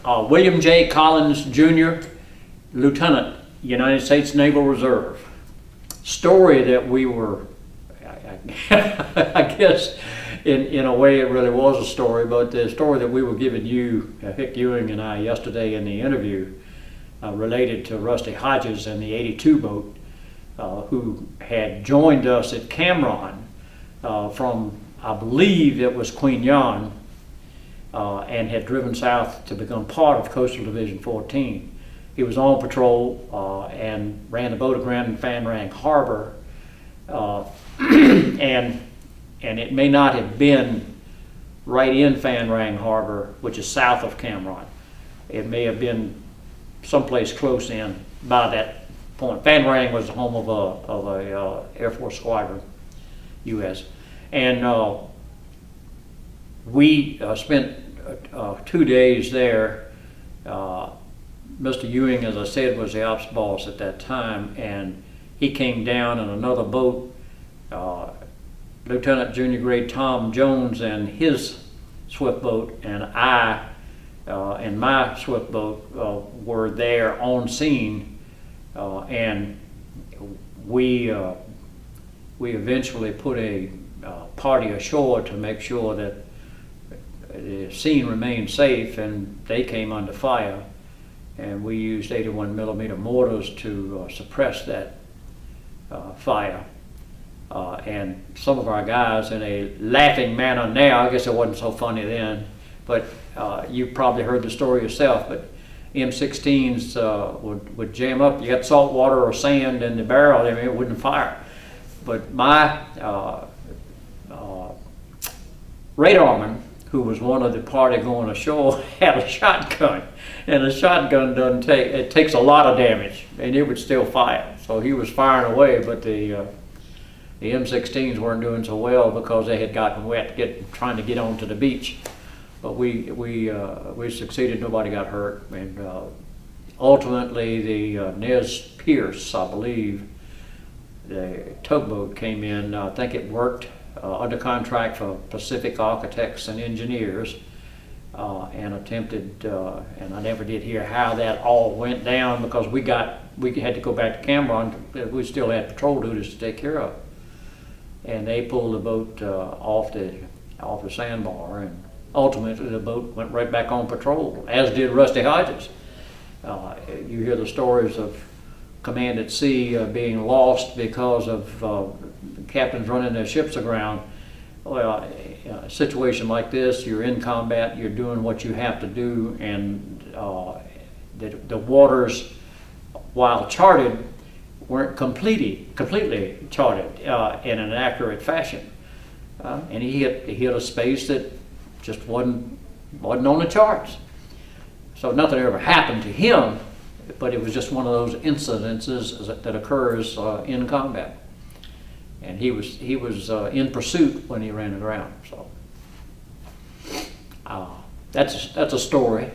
William J. Collins, Jr., Lieutenant, United States Naval Reserve. Story that we were, I guess, in a way it really was a story, but the story that we were giving you, Hick Ewing and I, yesterday in the interview, related to Rusty Hodges and the 82 boat, who had joined us at Cameron from, I believe it was Queen Yan, and had driven south to become part of Coastal Division 14. He was on patrol and ran the boat aground in Phan Rang Harbor, and it may not have been right in Phan Rang Harbor, which is south of Cameron. It may have been someplace close in by that point. Phan Rang was the home of a Air Force squadron, U.S. And we spent 2 days there. Mr. Ewing, as I said, was the ops boss at that time, and he came down in another boat. Lieutenant Junior Grade Tom Jones and his swift boat, and I and my swift boat were there on scene, and we eventually put a party ashore to make sure that the scene remained safe, and they came under fire, and we used 81 millimeter mortars to suppress that fire. And some of our guys, in a laughing manner now, I guess it wasn't so funny then, but you probably heard the story yourself, but M16s would jam up. You got salt water or sand in the barrel, I mean, it wouldn't fire. But my radarman, who was one of the party going ashore, had a shotgun, and a shotgun it takes a lot of damage, and it would still fire. So he was firing away, but the M16s weren't doing so well because they had gotten wet trying to get onto the beach. But we succeeded. Nobody got hurt, and ultimately the Nez Pierce, I believe, the tugboat came in. I think it worked under contract for Pacific Architects and Engineers, and attempted. And I never did hear how that all went down because we had to go back to Cameron. We still had patrol duties to take care of. And they pulled the boat off the sandbar, and ultimately the boat went right back on patrol, as did Rusty Hodges. You hear the stories of command at sea being lost because of captains running their ships aground. Well, a situation like this, you're in combat, you're doing what you have to do, and the waters, while charted, weren't completely charted in an accurate fashion, and he hit a space that just wasn't on the charts. So nothing ever happened to him, but it was just one of those incidences that occurs in combat. And he was in pursuit when he ran aground. So that's a story.